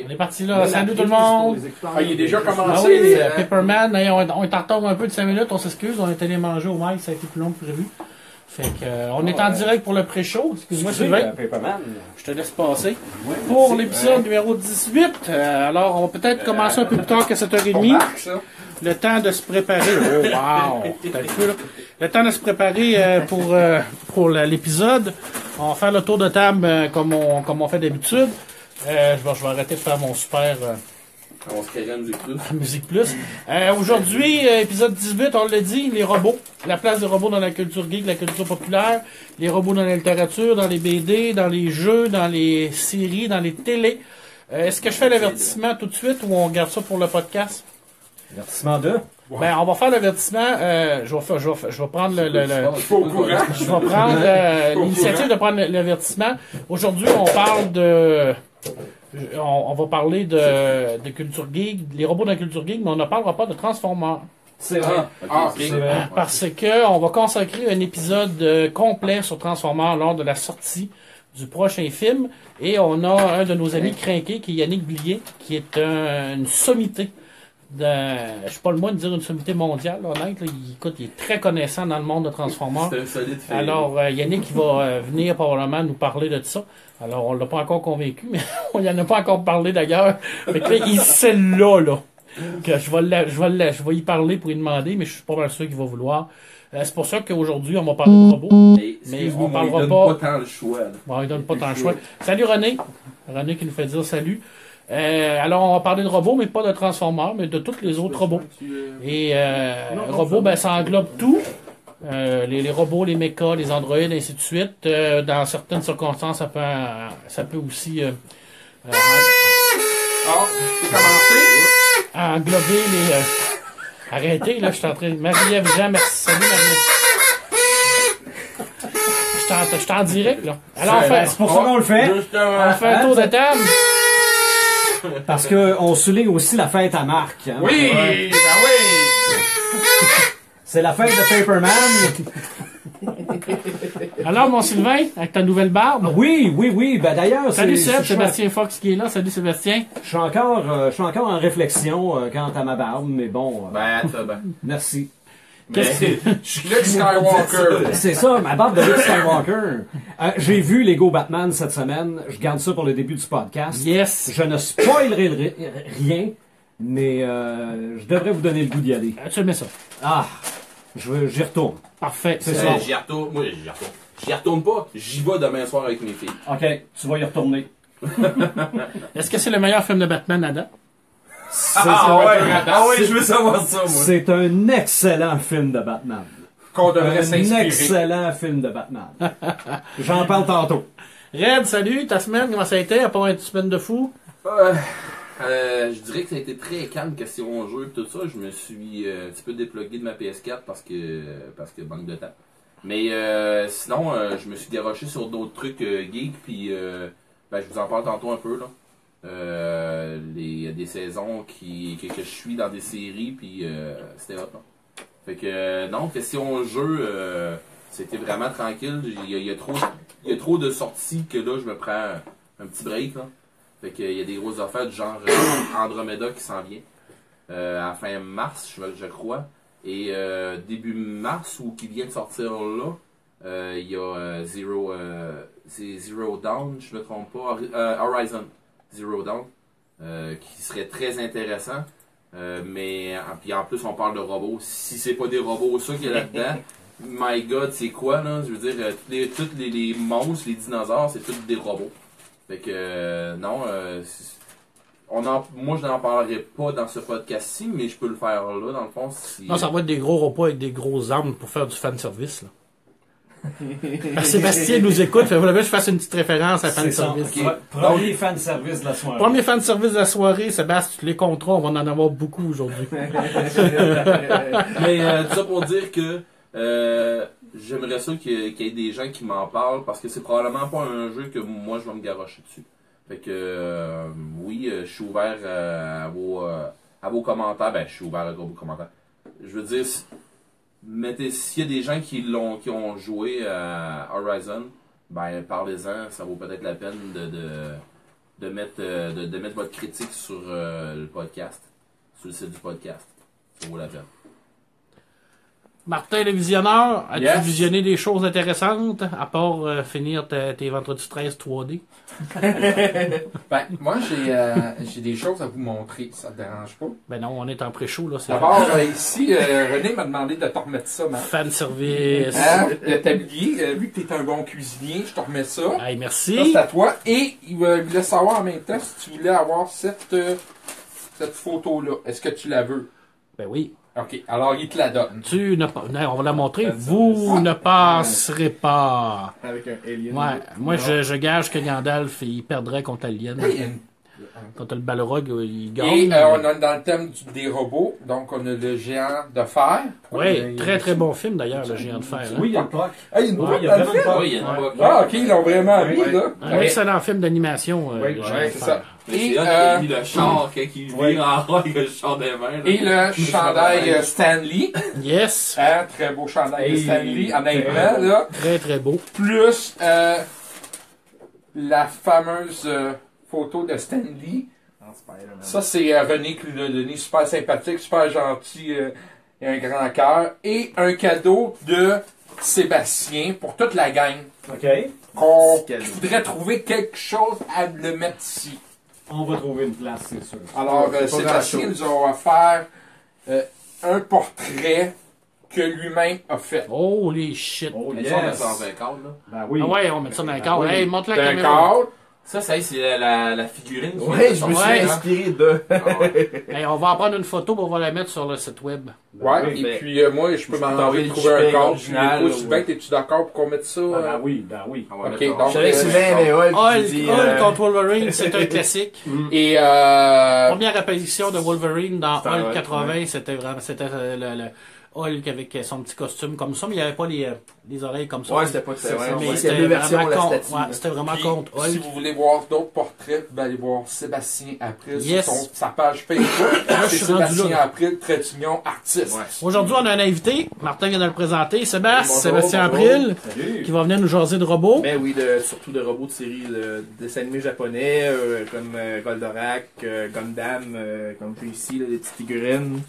On est parti là. Salut tout le monde. Ah, il est déjà Ah commencé. oui, Paperman, hey, on est en retard un peu de 5 minutes, on s'excuse, on est allé manger au Mike, ça a été plus long que prévu. Fait que, on est en direct pour le pré-show. Excuse-moi, Sylvain. Paperman. Je te laisse passer. Pour l'épisode numéro 18. Alors, on va peut-être commencer un peu plus tard que 7h30. Le temps de se préparer. Oh, wow! T'as le feu, là. Le temps de se préparer pour l'épisode. On va faire le tour de table comme on fait d'habitude. Je vais arrêter de faire mon super... On se crée Musique Plus. Musique Plus. Aujourd'hui, épisode 18, on l'a dit, les robots. La place des robots dans la culture geek, la culture populaire. Les robots dans la littérature, dans les BD, dans les jeux, dans les séries, dans les télés. Est-ce que je fais l'avertissement tout de suite ou on garde ça pour le podcast? Avertissement 2. Ben, on va faire l'avertissement. Je vais prendre je vais prendre l'initiative de prendre l'avertissement. Aujourd'hui, on parle de... On va parler de culture geek, les robots dans la culture geek, mais on ne parlera pas de Transformers. C'est vrai. C'est vrai. Parce que on va consacrer un épisode complet sur Transformers lors de la sortie du prochain film. Et on a un de nos amis crinqués, qui est Yannick Blier, qui est une sommité. Je suis pas le moins de dire une sommité mondiale, honnête. Il est très connaissant dans le monde de Transformers. un solide fait. Alors, Yannick, il va venir probablement nous parler de ça. Alors, on l'a pas encore convaincu, mais on y en a pas encore parlé d'ailleurs. Fait que là, c'est là. Que je vais y parler pour y demander, mais je suis pas mal sûr qu'il va vouloir. C'est pour ça qu'aujourd'hui, on va parler de robots. Mais on parlera pas tant le choix. Là. Bon, il donne pas tant le choix. Salut René. René qui nous fait dire salut. Alors, on va parler de robots, mais pas de Transformers, mais de tous les autres robots. Et robots, ben, ça englobe tout. Les robots, les mechas, les androïdes, ainsi de suite. Dans certaines circonstances, ça peut aussi c'est commencé. englober les... Arrêtez, là, je suis en train de... Marie-Ève Jean, merci. Salut, Marie-Ève. Je suis en direct, là. Alors, C'est pour ça qu'on le fait. on fait un tour de table. Parce qu'on souligne aussi la fête à Marc. Hein? Oui, Ouais. ben oui. C'est la fête de Paperman. Alors, mon Sylvain, avec ta nouvelle barbe. Oui. Ben d'ailleurs, Salut c'est Seb, chouette. Sébastien Fox qui est là. Salut Sébastien. Je suis encore en réflexion quant à ma barbe, mais bon. Ben, ça, ben. Merci. Mais je suis Luke Skywalker. C'est ça, ma barbe de Luke Skywalker. J'ai vu Lego Batman cette semaine. Je garde ça pour le début du podcast. Yes. Je ne spoilerai rien, mais je devrais vous donner le goût d'y aller. Tu aimais ça. Ah, j'y retourne. Parfait. C'est ça. J'y retourne. Moi, j'y retourne. J'y retourne pas. J'y vais demain soir avec mes filles. Ok, tu vas y retourner. Est-ce que c'est le meilleur film de Batman à date? Ouais, je veux savoir ça, moi. C'est un excellent film de Batman. Qu'on devrait Un s'inspirer. excellent film de Batman. J'en parle tantôt. Red, salut, ta semaine, comment ça a été, à part une semaine de fou? Je dirais que ça a été très calme question jeu et tout ça. Je me suis un petit peu déplugué de ma PS4 parce que manque de temps. Mais sinon, je me suis garoché sur d'autres trucs geek puis je vous en parle tantôt un peu là. Il y a des saisons que je suis dans des séries puis c'était hot. Là. Fait que non, question jeu, c'était vraiment tranquille. Il y a trop de sorties que là je me prends un petit break là. Fait qu'il y a des grosses affaires du genre Andromeda qui s'en vient à fin mars, je crois. Et début mars, ou qui vient de sortir là, il y a Zero Dawn, je me trompe pas, Horizon Zero Dawn, qui serait très intéressant. Mais puis en plus, on parle de robots. Si c'est pas des robots, ça qu'il y a là-dedans, my god, c'est quoi là? Je veux dire, tous les monstres, les dinosaures, c'est tous des robots. Fait que non, moi je n'en parlerai pas dans ce podcast-ci, mais je peux le faire là, dans le fond. Si, Non, ça va être des gros robots avec des grosses armes pour faire du fanservice, là. Sébastien nous écoute, fait que je fasse une petite référence à fanservice. Okay. Premier fan service de la soirée. Premier fanservice de la soirée, Sébastien, les contrats, on va en avoir beaucoup aujourd'hui. Mais tout ça pour dire que j'aimerais ça qu'il y ait des gens qui m'en parlent parce que c'est probablement pas un jeu que moi je vais me garrocher dessus. Fait que oui, je suis ouvert à vos commentaires. Ben, je suis ouvert à vos commentaires. Je veux dire, s'il y a des gens qui ont joué à Horizon, ben parlez-en, ça vaut peut-être la peine de mettre votre critique sur le podcast, sur le site du podcast. Ça vaut la peine. Martin le visionneur, as-tu Yes. visionné des choses intéressantes, à part finir tes vendredis 13 3D? Ben, moi, j'ai des choses à vous montrer. Ça te dérange pas? Ben non, on est en pré-show, là. C'est D'abord, ici, René m'a demandé de te remettre ça, man. fan service. Hein? Le tablier, vu que tu es un bon cuisinier, je te remets ça. Hey, Ça, merci. c'est à toi. Et il voulait savoir en même temps si tu voulais avoir cette photo-là. Est-ce que tu la veux? Ben oui. OK. Alors, il te la donne. Tu ne pas. Non, on va la montrer. Vous ne passerez pas. Avec un alien. Ouais. Moi, je gage que Gandalf, il perdrait contre Alien. Oui, il y a une- Quand le Balrog, il Et gagne. on a dans le thème des robots, donc on a le géant de fer. Oui, très très bon film d'ailleurs, le géant de fer. Hein? Oui, il y a le clock. Ah, il y a une Ouais, boîte il y a dans le vraiment film? pas. Oui, il y en a pas. Ah, ok, ils l'ont vraiment mis, là. Un excellent film d'animation. Oui, le ouais, géant de c'est fer. ça. C'est Et, là qu'il a mis le char quand il vire en rond avec le char des mains. là. et le chandail Stanley. Yes. Hein, très beau chandail de Hey, Stanley, honnêtement, là. Très très beau. Plus la fameuse photo de Stanley. En Spider-Man. Ça, c'est René qui l'a donné. Super sympathique, super gentil. Et un grand cœur. Et un cadeau de Sébastien pour toute la gang. OK. On Petit cadeau. voudrait trouver quelque chose à le mettre ici. On va trouver une place, c'est sûr. Alors, C'est pas Sébastien grand-chose. nous a offert un portrait que lui-même a fait. Holy shit. Oh, Mais yes. ça, on met ça dans un cadre, là. Ben oui. Ah ouais, on met ça dans le cadre. oui. Hey, montre la D'un caméra. cadre. Ça, c'est la figurine. qui Ouais, vient de je me suis sortir, hein. inspiré de. Ah ouais. Hey, on va en prendre une photo, puis on va la mettre sur le site web. Ouais, oui, et mais- puis moi, je peux t'envoyer m'enlever de le trouver un JPEG cadre. original, Puis, ou- Sylvain, es-tu d'accord pour qu'on mette ça? Ah, ben oui, ben oui. On va Ok, mettre donc- Je savais que Sylvain aimait Hulk. Hulk, il dit, Hulk contre Wolverine, c'est un classique. Et Première apparition de Wolverine dans C'était un Hulk Hulk, 80, c'était vraiment, c'était le Hulk avec son petit costume comme ça, mais il n'y avait pas les oreilles comme ça. Ouais, c'était pas très Mais vrai. Mais Il y a c'était deux versions, vraiment la contre, statue. ouais, là. c'était vraiment puis, contre si Hulk. vous voulez voir d'autres portraits, vous allez voir Sébastien April Yes. sur sa page Facebook. je C'est suis rendu Sébastien là. April, Trétignon, artiste. Ouais. Aujourd'hui, on a un invité, Martin vient de le présenter, Bonjour, Sébastien bonjour. April, Salut. qui va venir nous jaser de robots. Ben oui, surtout de robots de série de dessins animés japonais, comme Goldorak, Gundam, comme j'ai ici, là, des petites figurines.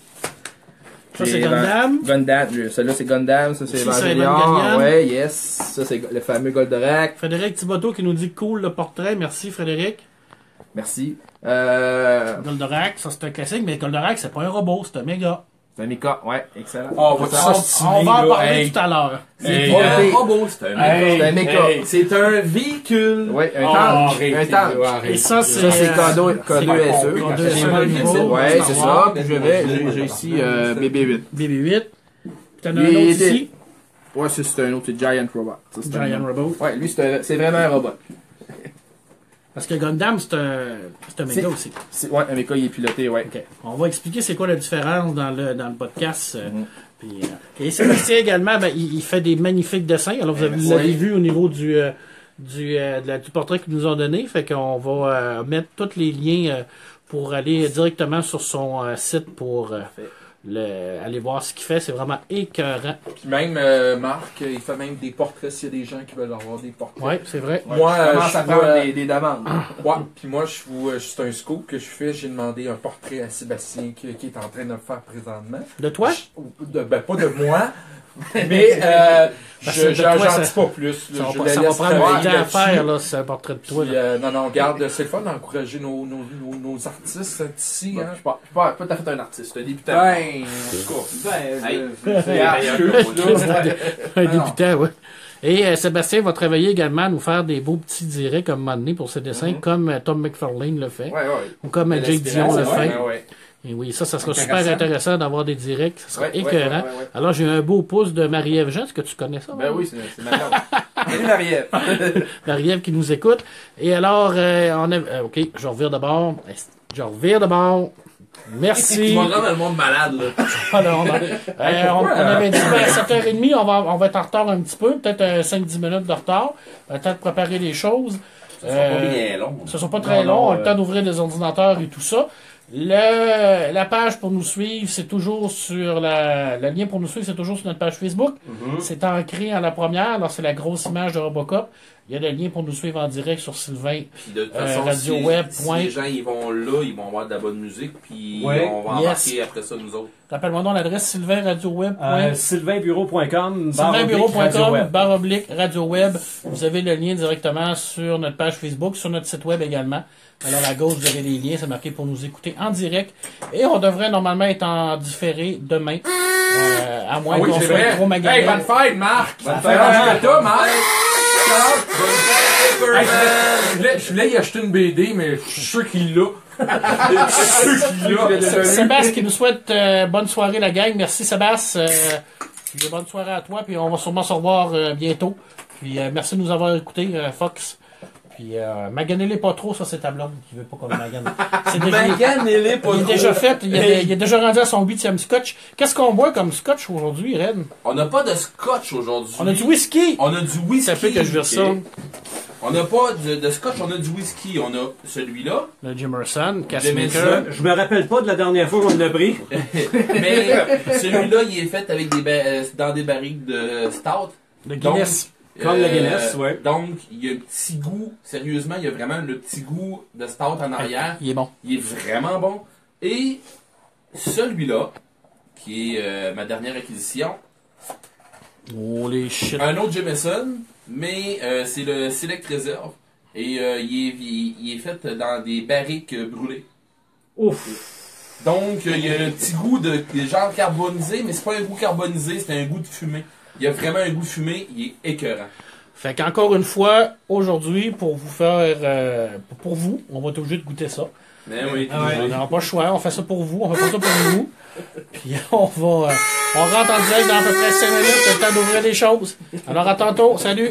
Ça, c'est J'ai Gundam. Gundam, celui-là c'est Gundam, ça c'est Ici, c'est Evangelion. Evangelion. Ouais, yes. Ça c'est le fameux Goldorak. Frédéric Thibodeau qui nous dit cool le portrait. Merci Frédéric. Merci. Goldorak, ça c'est un classique, mais Goldorak, c'est pas un robot, c'est un méga. C'est un Mika, ouais, excellent. Oh, va Ça, On va en parler tout à l'heure. Hey, C'est pas hey. un robot, c'est un Hey. c'est un Mika. Hey. C'est un véhicule. Ouais, un Oh, tank. arrêtez, Un tank. là, arrêtez. Et ça, Ça c'est K2SE. K2SE, Ouais, Star c'est Wars. ça. Puis j'ai ici BB-8. BB-8. Puis t'en as un Il autre était- ici. Ouais, ça c'est un autre, c'est Giant Robot. Ça, c'est un- Giant Robot. Ouais, lui c'est vraiment un robot. Parce que Gundam, c'est un méga C'est- aussi. Ouais, un Mika il est piloté, ouais. OK. On va expliquer c'est quoi la différence dans le podcast. Mhm. Puis, et Sébastien également, ben, il fait des magnifiques dessins. Alors vous Merci. l'avez vu au niveau du portrait qu'ils nous ont donné. Fait qu'on va mettre tous les liens pour aller directement sur son site pour aller voir ce qu'il fait. C'est vraiment écœurant. Puis même Marc, il fait même des portraits s'il y a des gens qui veulent avoir des portraits. Oui, c'est vrai. Moi, Je commence je à vois- prendre des demandes. Ouais, puis moi, c'est un scoop que je fais. J'ai demandé un portrait à Sébastien qui est en train de le faire présentement. De toi? Ben, pas de moi, mais Parce que de j'en toi, ça- dis pas plus. là. Ça Je va, le ça va laisse prendre du travailler temps à là-dessus. faire, là, c'est un portrait de toi. Puis, là. non, garde, c'est le fun d'encourager nos artistes ici. Je Hein. suis pas tout à fait un artiste, un débutant. Ben, en tout cas. Hey. Un débutant, oui. Et Sébastien va travailler également à nous faire des beaux petits directs comme un moment donné pour ses dessins, comme Tom McFarlane le fait, Ouais, ouais. ou comme Jake Dion le fait. Ouais. Et oui, ça sera Intéressant. super intéressant d'avoir des directs. Ça sera Ouais, ouais, écœurant. ouais. Alors, j'ai un beau pouce de Marie-Ève Jean. Est-ce que tu connais ça? Ben oui, c'est ma tante. Salut Marie-Ève. Marie-Ève qui nous écoute. Et alors, on a... OK, je revire d'abord. Tu Merci. vas rendre le monde malade, là. Ah non, non. On avait dit à 7h30, on va être en retard un petit peu, peut-être 5-10 minutes de retard. Le temps de préparer les choses. Ça sera pas bien long. Ce ne sont pas très long, on a le temps d'ouvrir des ordinateurs et tout ça. La page pour nous suivre, c'est toujours sur le lien pour nous suivre, c'est toujours sur notre page Facebook. C'est ancré à la première, alors c'est la grosse image de Robocop. Il y a le lien pour nous suivre en direct sur Sylvain. Puis de toute façon, radioweb. si les gens ils vont là, ils vont avoir de la bonne musique, puis Ouais. on va embarquer après ça nous autres. Rappelle-moi donc l'adresse sylvainradioweb. sylvainbureau.com sylvainbureau.com/radio-web. Vous avez le lien directement sur notre page Facebook, sur notre site web également. Alors à gauche, vous avez les liens, c'est marqué pour nous écouter en direct. Et on devrait normalement être en différé demain. À moins qu'on soit trop magané. Hey, bonne fête, Marc! Bonne Bonne fête, fête à Marc. toi, Marc! Hey, Superman! je voulais y acheter une BD, mais je suis sûr qu'il l'a. Je suis sûr qu'il l'a. Sébastien qui nous souhaite bonne soirée la gang. Merci Sébastien. Puis bonne soirée à toi. Puis on va sûrement se revoir bientôt. Puis merci de nous avoir écoutés, Fox. Puis maganez-les pas trop, ça c'est ta blonde qui veut pas qu'on le magane. C'est déjà, Maganez-les pas il est trop. déjà fait, il est déjà rendu à son 8e scotch. Qu'est-ce qu'on boit comme scotch aujourd'hui, Red? On n'a pas de scotch aujourd'hui. On a du whisky! On a du whisky. Ça fait que je vire ça. On n'a pas de scotch, on a du whisky. On a celui-là. Le Jamerson, Cassmaker. Jameson. Je me rappelle pas de la dernière fois qu'on l'a pris. Mais celui-là, il est fait avec dans des barriques de stout. Le Guinness. Comme le Guinness, ouais. Donc, il y a un petit goût, sérieusement, il y a vraiment le petit goût de stout en arrière. Il est bon. Il est vraiment bon. Et celui-là, qui est ma dernière acquisition, Holy shit. un autre Jameson, mais c'est le Select Reserve. Et il est fait dans des barriques brûlées. Ouf. Donc, il y a le petit goût de genre carbonisé, mais c'est pas un goût carbonisé, c'est un goût de fumée. Il y a vraiment un goût de fumée, il est écœurant. Fait qu'encore une fois, aujourd'hui, pour vous faire, pour vous, on va être obligé de goûter ça. Mais oui, On n'a pas le choix, on fait ça pour vous, on fait pas ça pour nous. Puis on va, on rentre en direct dans à peu près 5 minutes, c'est le temps d'ouvrir les choses. Alors à tantôt, salut!